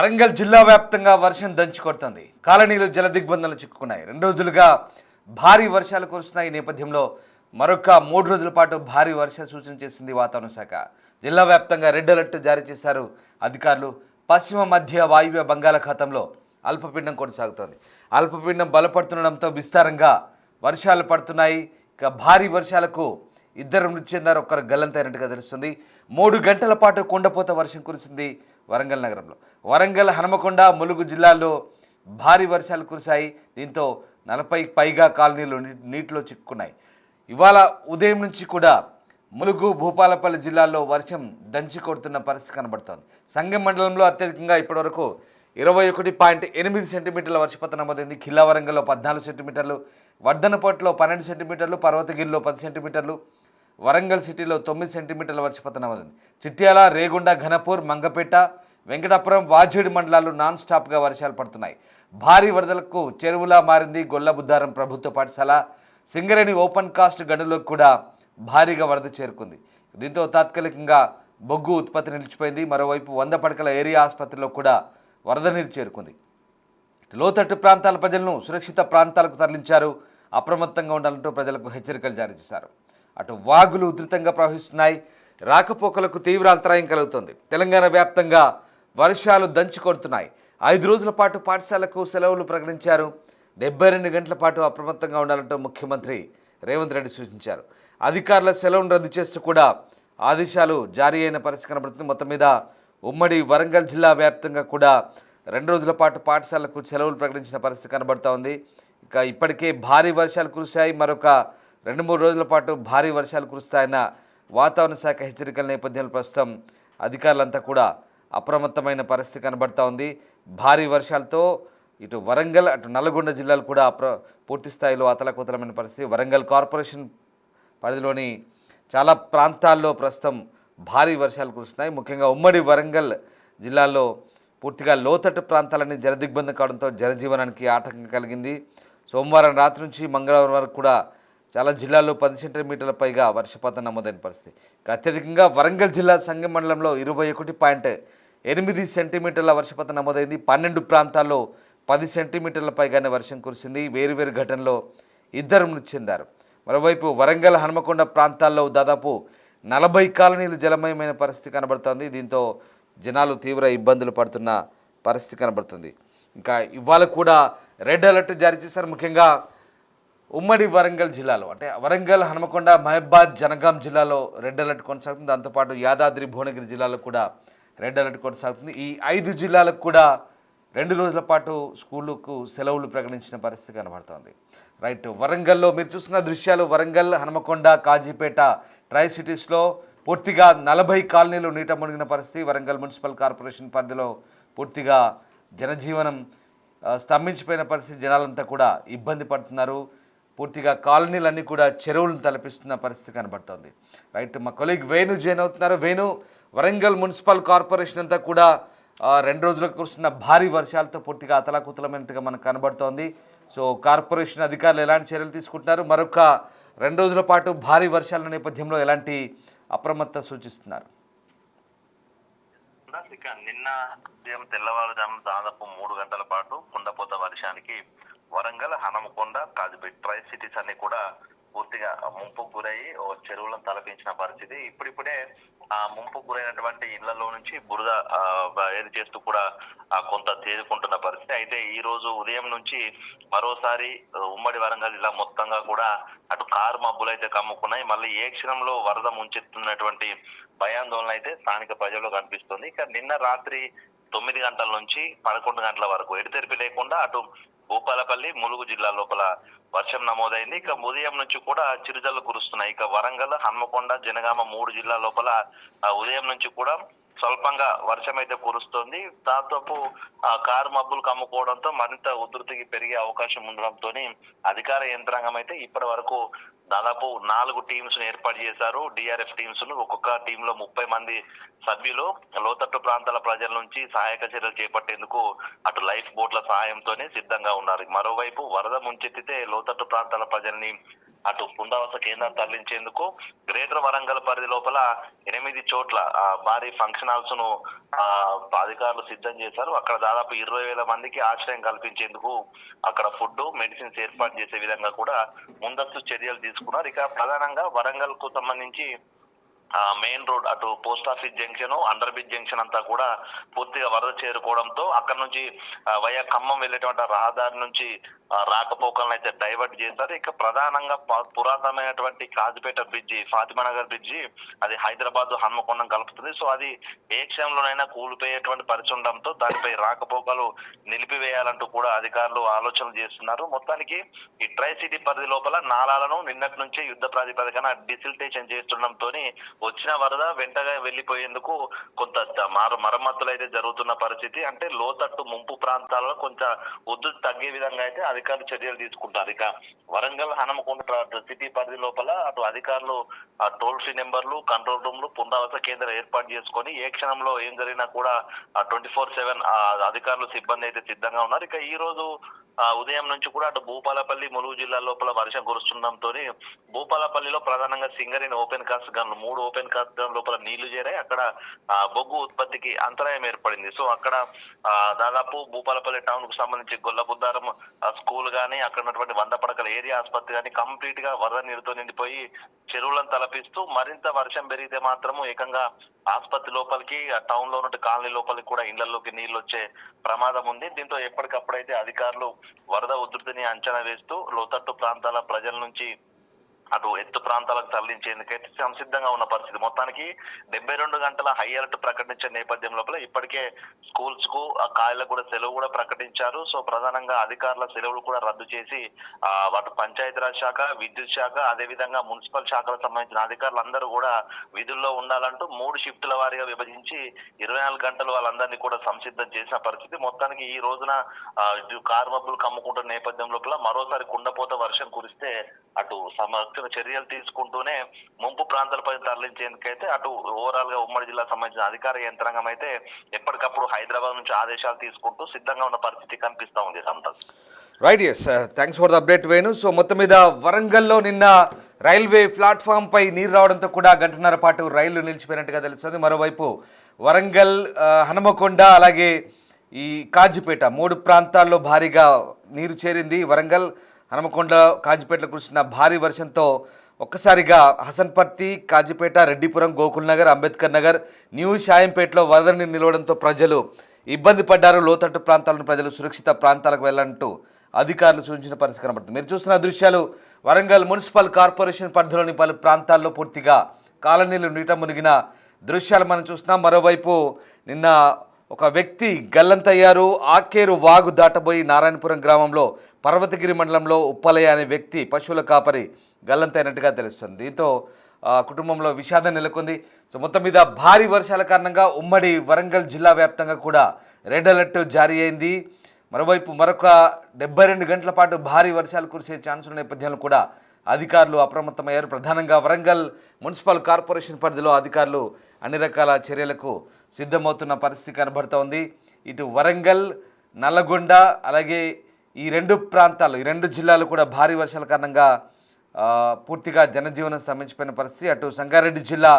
వరంగల్ జిల్లా వ్యాప్తంగా వర్షం దంచుకొడుతోంది. కాలనీలు జలదిగ్బంధంలో చిక్కుకున్నాయి. 2 రోజులుగా భారీ వర్షాలు కురుస్తున్నాయి. ఈ నేపథ్యంలో మరొక 3 రోజుల పాటు భారీ వర్ష సూచన చేసింది వాతావరణ శాఖ. జిల్లా వ్యాప్తంగా రెడ్ అలర్ట్ జారీ చేశారు అధికారులు. పశ్చిమ మధ్య వాయువ్య బంగాళాఖాతంలో అల్పపీడనం కొనసాగుతోంది. అల్పపీడనం బలపడుతుండడంతో విస్తారంగా వర్షాలు పడుతున్నాయి. ఇక భారీ వర్షాలకు ఇద్దరు మృతి చెందారు, ఒక్కరు గల్లంతైనట్టుగా తెలుస్తుంది. 3 గంటల పాటు కుండపోత వర్షం కురిసింది వరంగల్ నగరంలో. వరంగల్, హనుమకొండ, ములుగు జిల్లాల్లో భారీ వర్షాలు కురిశాయి. దీంతో 40కి పైగా కాలనీలు నీటిలో చిక్కుకున్నాయి. ఇవాళ ఉదయం నుంచి కూడా ములుగు, భూపాలపల్లి జిల్లాల్లో వర్షం దంచి కొడుతున్న పరిస్థితి కనబడుతోంది. సంగం మండలంలో అత్యధికంగా ఇప్పటివరకు 21.8 సెంటీమీటర్ల వర్షపాతం నమోదైంది. ఖిల్లా వరంగల్లో 14 సెంటీమీటర్లు, వర్ధనపేటలో 12 సెంటీమీటర్లు, పర్వతగిరిలో 10 సెంటీమీటర్లు, వరంగల్ సిటీలో 9 సెంటీమీటర్ల వర్షపాతం నమోదైంది. చిట్యాల, రేగొండ, ఘనపూర్, మంగపేట, వెంకటాపురం, వాజేడు మండలాల్లో నాన్ స్టాప్గా వర్షాలు పడుతున్నాయి. భారీ వరదలకు చెరువులా మారింది గొల్లబుద్దారం ప్రభుత్వ పాఠశాల. సింగరేణి ఓపెన్ కాస్ట్ గనులకు కూడా భారీగా వరద చేరుకుంది. దీంతో తాత్కాలికంగా బొగ్గు ఉత్పత్తి నిలిచిపోయింది. మరోవైపు 100 పడకల ఏరియా ఆసుపత్రిలో కూడా వరద నీరు చేరుకుంది. లోతట్టు ప్రాంతాల ప్రజలను సురక్షిత ప్రాంతాలకు తరలించారు. అప్రమత్తంగా ఉండాలంటూ ప్రజలకు హెచ్చరికలు జారీ చేశారు. అటు వాగులు ఉధృతంగా ప్రవహిస్తున్నాయి. రాకపోకలకు తీవ్ర అంతరాయం కలుగుతుంది. తెలంగాణ వ్యాప్తంగా వర్షాలు దంచి కొడుతున్నాయి. 5 రోజుల పాటు పాఠశాలకు సెలవులు ప్రకటించారు. 72 గంటల పాటు అప్రమత్తంగా ఉండాలంటూ ముఖ్యమంత్రి రేవంత్ రెడ్డి సూచించారు. అధికారుల సెలవును రద్దు చేస్తూ కూడా ఆదేశాలు జారీ అయిన పరిస్థితి కనబడుతుంది. మొత్తం మీద ఉమ్మడి వరంగల్ జిల్లా వ్యాప్తంగా కూడా 2 రోజుల పాటు పాఠశాలకు సెలవులు ప్రకటించిన పరిస్థితి కనబడుతూ ఉంది. ఇక ఇప్పటికే భారీ వర్షాలు కురిశాయి. మరొక 2-3 రోజుల పాటు భారీ వర్షాలు కురుస్తాయన్న వాతావరణ శాఖ హెచ్చరికల నేపథ్యంలో ప్రస్తుతం అధికారులంతా కూడా అప్రమత్తమైన పరిస్థితి కనబడుతూ ఉంది. భారీ వర్షాలతో ఇటు వరంగల్, అటు నల్గొండ జిల్లాలు కూడా పూర్తి స్థాయిలో అతలకుతలమైన పరిస్థితి. వరంగల్ కార్పొరేషన్ పరిధిలోని చాలా ప్రాంతాల్లో ప్రస్తుతం భారీ వర్షాలు కురుస్తున్నాయి. ముఖ్యంగా ఉమ్మడి వరంగల్ జిల్లాలో పూర్తిగా లోతట్టు ప్రాంతాలన్నీ జలదిగ్బంధం కావడంతో జనజీవనానికి ఆటంకం కలిగింది. సోమవారం రాత్రి నుంచి మంగళవారం వరకు కూడా చాలా జిల్లాల్లో 10 సెంటీమీటర్ల పైగా వర్షపాతం నమోదైన పరిస్థితి. అత్యధికంగా వరంగల్ జిల్లా సంగం మండలంలో 21.8 సెంటీమీటర్ల వర్షపాతం నమోదైంది. 12 ప్రాంతాల్లో 10 సెంటీమీటర్ల పైగానే వర్షం కురిసింది. వేరువేరు ఘటనలో ఇద్దరు మృతి చెందారు. మరోవైపు వరంగల్, హనుమకొండ ప్రాంతాల్లో దాదాపు 40 కాలనీలు జలమయమైన పరిస్థితి కనబడుతోంది. దీంతో జనాలు తీవ్ర ఇబ్బందులు పడుతున్న పరిస్థితి కనబడుతుంది. ఇంకా ఇవాళ కూడా రెడ్ అలర్ట్ జారీ చేశారు. ముఖ్యంగా ఉమ్మడి వరంగల్ జిల్లాలో, అంటే వరంగల్, హనుమకొండ, మహబాద్, జనగాం జిల్లాలో రెడ్ అలర్ట్ కొనసాగుతుంది. దాంతోపాటు యాదాద్రి, భువనగిరి జిల్లాలో కూడా రెడ్ అలర్ట్ కొనసాగుతుంది. ఈ 5 జిల్లాలకు కూడా 2 రోజుల పాటు స్కూళ్ళకు సెలవులు ప్రకటించిన పరిస్థితి కనబడుతోంది. రైట్, వరంగల్లో మీరు చూస్తున్న దృశ్యాలు వరంగల్, హనుమకొండ, కాజీపేట ట్రై సిటీస్లో పూర్తిగా 40 కాలనీలు నీట మునిగిన పరిస్థితి. వరంగల్ మున్సిపల్ కార్పొరేషన్ పరిధిలో పూర్తిగా జనజీవనం స్తంభించిపోయిన పరిస్థితి. జనాలంతా కూడా ఇబ్బంది పడుతున్నారు. పూర్తిగా కాలనీలన్నీ కూడా చెరువులను తలపిస్తున్న పరిస్థితి కనబడుతోంది. రైట్, మా కొలీగ్ వేణు జాయిన్ అవుతున్నారు. వేణు, వరంగల్ మున్సిపల్ కార్పొరేషన్ అంతా కూడా 2 రోజులకు కురుస్తున్న భారీ వర్షాలతో పూర్తిగా అతలాకుతలమైనట్టుగా మనకు కనబడుతోంది. సో కార్పొరేషన్ అధికారులు ఎలాంటి చర్యలు తీసుకుంటున్నారు? మరొక 2 రోజుల పాటు భారీ వర్షాల నేపథ్యంలో ఎలాంటి అప్రమత్త సూచిస్తున్నారు? నిన్న ఉదయం తెల్లవారుజాము దాదాపు 3 గంటల పాటు కుండపోత వర్షానికి వరంగల్, హనుమకొండ, కాజీపేట ట్రై సిటీస్ అన్ని కూడా పూర్తిగా ముంపుకు గురయ్యి చెరువులను తలపించిన పరిస్థితి. ఇప్పుడిప్పుడే ఆ ముంపుకు గురైనటువంటి ఇళ్లలో నుంచి బురద ఏది చేస్తూ కూడా కొంత తేరుకుంటున్న పరిస్థితి. అయితే ఈ రోజు ఉదయం నుంచి మరోసారి ఉమ్మడి వరంగల్ జిల్లా మొత్తంగా కూడా అటు కారు మబ్బులు అయితే కమ్ముకున్నాయి. మళ్ళీ ఏ క్షణంలో వరద ముంచెత్తున్నటువంటి భయాందోళన అయితే స్థానిక ప్రజల్లో కనిపిస్తుంది. ఇక నిన్న రాత్రి 9 గంటల నుంచి 11 గంటల వరకు ఎడతెరిపి లేకుండా అటు భూపాలపల్లి, ములుగు జిల్లా లోపల వర్షం నమోదైంది. ఇక ఉదయం నుంచి కూడా చిరుజల్లు కురుస్తున్నాయి. ఇక వరంగల్, హన్మకొండ, జనగామ 3 జిల్లా లోపల ఉదయం నుంచి కూడా స్వల్పంగా వర్షం అయితే కురుస్తోంది. దాదాపు కారు మబ్బులు కమ్ముకోవడంతో మరింత ఉధృతికి పెరిగే అవకాశం ఉండడంతో అధికార యంత్రాంగం అయితే ఇప్పటి వరకు దాదాపు 4 టీమ్స్ ఏర్పాటు చేశారు. డిఆర్ఎఫ్ టీమ్స్ ను, ఒక్కొక్క టీంలో 30 మంది సభ్యులు లోతట్టు ప్రాంతాల ప్రజల నుంచి సహాయక చర్యలు చేపట్టేందుకు అటు లైఫ్ బోట్ల సహాయంతోనే సిద్ధంగా ఉన్నారు. మరోవైపు వరద ముంచెత్తితే లోతట్టు ప్రాంతాల ప్రజల్ని అటు పునరావాస కేంద్రాన్ని తరలించేందుకు గ్రేటర్ వరంగల్ పరిధి లోపల 8 చోట్ల భారీ ఫంక్షన్ హాల్స్ ను అధికారులు సిద్ధం చేశారు. అక్కడ దాదాపు 20,000 మందికి ఆశ్రయం కల్పించేందుకు అక్కడ ఫుడ్, మెడిసిన్స్ ఏర్పాటు చేసే విధంగా కూడా ముందస్తు చర్యలు తీసుకున్నారు. ఇక ప్రధానంగా వరంగల్ కు సంబంధించి మెయిన్ రోడ్ అటు post office junction, under bridge junction అంతా కూడా పూర్తిగా వరద చేరుకోవడంతో అక్కడ నుంచి వయా ఖమ్మం వెళ్ళేటువంటి రహదారి నుంచి రాకపోకలను అయితే డైవర్ట్ చేశారు. ఇక ప్రధానంగా పురాతనమైనటువంటి కాజిపేట బ్రిడ్జి, ఫాతిమానగర్ బ్రిడ్జి, అది హైదరాబాద్ హన్మకొండం కలుపుతుంది. సో అది ఏ క్షణంలోనైనా కూలిపోయేటువంటి పరిస్థితి ఉండడంతో దానిపై రాకపోకలు నిలిపివేయాలంటూ కూడా అధికారులు ఆలోచనలు చేస్తున్నారు. మొత్తానికి ఈ ట్రై సిటీ పరిధి లోపల నాలాలను నిన్నటి నుంచే యుద్ధ ప్రాతిపదికన డిసిల్టేషన్ చేస్తుండడంతో వచ్చిన వరద వెంటగా వెళ్లిపోయేందుకు కొంత మరమ్మతులు అయితే జరుగుతున్న పరిస్థితి. అంటే లోతట్టు ముంపు ప్రాంతాలలో కొంత ఉధృతి తగ్గే విధంగా అయితే అధికారులు చర్యలు తీసుకుంటారు. ఇక వరంగల్ హనుమకొండ సిటీ పరిధి లోపల అటు అధికారులు టోల్ ఫ్రీ నెంబర్లు, కంట్రోల్ రూమ్లు, పునరావాస కేంద్రం ఏర్పాటు చేసుకొని ఏ క్షణంలో ఏం జరిగినా కూడా 24/7 అధికారులు సిబ్బంది అయితే సిద్ధంగా ఉన్నారు. ఇక ఈ రోజు ఉదయం నుంచి కూడా అటు భూపాలపల్లి, ములుగు జిల్లా లోపల వర్షం కురుస్తుండడంతో భూపాలపల్లిలో ప్రధానంగా సింగరేణి ఓపెన్ కాస్ట్ గన్లు 3 ఓపెన్ కాస్ట్ గన్ లోపల నీళ్లు చేరాయి. అక్కడ బొగ్గు ఉత్పత్తికి అంతరాయం ఏర్పడింది. సో అక్కడ దాదాపు భూపాలపల్లి టౌన్ కు సంబంధించి గొల్లబుద్దారం స్కూల్ గానీ, అక్కడ ఉన్నటువంటి 100 పడకల ఏరియా ఆసుపత్రి గానీ కంప్లీట్ గా వరద నీరుతో నిండిపోయి చెరువులను తలపిస్తూ మరింత వర్షం పెరిగితే మాత్రము ఏకంగా ఆసుపత్రి లోపలికి, టౌన్ లో ఉన్న కాలనీ లోపలికి కూడా ఇళ్లలోకి నీళ్లు వచ్చే ప్రమాదం ఉంది. దీంతో ఎప్పటికప్పుడైతే అధికారులు వరద ఉధృతిని అంచనా వేస్తూ లోతట్టు ప్రాంతాల ప్రజల నుంచి అటు ఎత్తు ప్రాంతాలకు తరలించేందుకైతే సంసిద్ధంగా ఉన్న పరిస్థితి. మొత్తానికి 72 గంటల హై అలర్ట్ ప్రకటించిన నేపథ్యం లోపల ఇప్పటికే స్కూల్స్ కు కాలేజీలకు కూడా సెలవు కూడా ప్రకటించారు. సో ప్రధానంగా అధికారుల సెలవులు కూడా రద్దు చేసి అటు పంచాయతీరాజ్ శాఖ, విద్యుత్ శాఖ, అదే విధంగా మున్సిపల్ శాఖలకు సంబంధించిన అధికారులు అందరూ కూడా విధుల్లో ఉండాలంటూ 3 షిఫ్టుల వారీగా విభజించి 24 గంటలు వాళ్ళందరినీ కూడా సంసిద్ధం చేసిన పరిస్థితి. మొత్తానికి ఈ రోజున కారుమబ్బులు కమ్ముకుంటున్న నేపథ్యం లోపల మరోసారి కుండపోత వర్షం కురిస్తే అటు సమర్థ చర్యలు తీసుకుంటూనే ముంపు ప్రాంతాలపై తరలించేందుకైతే అటు ఓవరాల్ గా ఉమ్మడి జిల్లా సంబంధించిన అధికార యంత్రాంగం అయితే ఎప్పటికప్పుడు హైదరాబాద్ నుంచి ఆదేశాలు తీసుకుంటూ సిద్ధంగా ఉన్న పరిస్థితి కనిపిస్తా ఉంది. Santosh. Right, yes, thanks for the update Venu. So మొత్తం మీద వరంగల్లో నిన్న రైల్వే ప్లాట్ఫామ్ పై నీరు రావడంతో కూడా గంటన్నర పాటు రైళ్లు నిలిచిపోయినట్టుగా తెలుస్తుంది. మరోవైపు వరంగల్, హనుమకొండ, అలాగే ఈ కాజిపేట 3 ప్రాంతాల్లో భారీగా నీరు చేరింది. వరంగల్, హనుమకొండ, కాజిపేటలో కురిసిన భారీ వర్షంతో ఒక్కసారిగా హసన్పర్తి, కాజిపేట, రెడ్డిపురం, గోకుల్ నగర్, అంబేద్కర్ నగర్, న్యూ షాయంపేటలో వరద నీరు నిలవడంతో ప్రజలు ఇబ్బంది పడ్డారు. లోతట్టు ప్రాంతాలను ప్రజలు సురక్షిత ప్రాంతాలకు వెళ్ళాలంటూ అధికారులు సూచించిన పరిస్థితి కనబడుతుంది. మీరు చూస్తున్న దృశ్యాలు వరంగల్ మున్సిపల్ కార్పొరేషన్ పరిధిలోని పలు ప్రాంతాల్లో పూర్తిగా కాలనీలు నీట మునిగిన దృశ్యాలు మనం చూస్తున్నాం. మరోవైపు నిన్న ఒక వ్యక్తి గల్లంతయ్యారు. ఆకేరు వాగు దాటబోయి నారాయణపురం గ్రామంలో పర్వతగిరి మండలంలో ఉప్పలయ్య అనే వ్యక్తి పశువుల కాపరి గల్లంతైనట్టుగా తెలుస్తుంది. దీంతో కుటుంబంలో విషాదం నెలకొంది. సో మొత్తం మీద భారీ వర్షాల కారణంగా ఉమ్మడి వరంగల్ జిల్లా వ్యాప్తంగా కూడా రెడ్ అలర్ట్ జారీ అయింది. మరోవైపు మరొక 72 గంటల పాటు భారీ వర్షాలు కురిసే ఛాన్స్ ఉన్న నేపథ్యంలో కూడా అధికారులు అప్రమత్తమయ్యారు. ప్రధానంగా వరంగల్ మున్సిపల్ కార్పొరేషన్ పరిధిలో అధికారులు అన్ని రకాల చర్యలకు సిద్ధమవుతున్న పరిస్థితి కనబడుతోంది. ఇటు వరంగల్, నల్లగొండ, అలాగే ఈ 2 ప్రాంతాలు, ఈ 2 జిల్లాలు కూడా భారీ వర్షాల కారణంగా పూర్తిగా జనజీవనం స్తంభించిపోయిన పరిస్థితి. అటు సంగారెడ్డి జిల్లా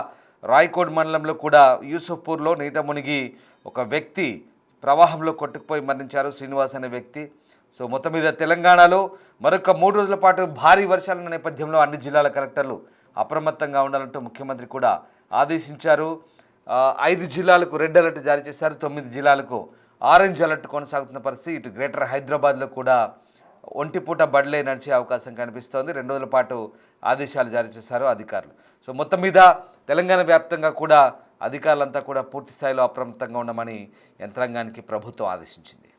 రాయకోడ్ మండలంలో కూడా యూసుఫ్పూర్లో నీట మునిగి ఒక వ్యక్తి ప్రవాహంలో కొట్టుకుపోయి మరణించారు, శ్రీనివాస్ అనే వ్యక్తి. సో మొత్తం మీద తెలంగాణలో మరొక 3 రోజుల పాటు భారీ వర్షాల నేపథ్యంలో అన్ని జిల్లాల కలెక్టర్లు అప్రమత్తంగా ఉండాలంటూ ముఖ్యమంత్రి కూడా ఆదేశించారు. 5 జిల్లాలకు రెడ్ అలర్ట్ జారీ చేశారు. 9 జిల్లాలకు ఆరెంజ్ అలర్ట్ కొనసాగుతున్న పరిస్థితి. ఇటు గ్రేటర్ హైదరాబాద్లో కూడా ఒంటిపూట బడులే నడిచే అవకాశం కనిపిస్తోంది. 2 రోజుల పాటు ఆదేశాలు జారీ చేశారు అధికారులు. సో మొత్తం మీద తెలంగాణ వ్యాప్తంగా కూడా అధికారులంతా కూడా పూర్తి స్థాయిలో అప్రమత్తంగా ఉండమని యంత్రాంగానికి ప్రభుత్వం ఆదేశించింది.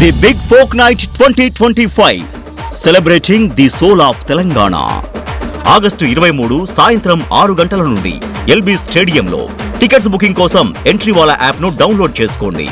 The Big Folk Night 2025, celebrating the soul of Telangana. August 23 సాయంత్రం 6 గంటల నుండి ఎల్బీ స్టేడియంలో. టికెట్స్ బుకింగ్ కోసం ఎంట్రీవాలా యాప్ను డౌన్లోడ్ చేసుకోండి.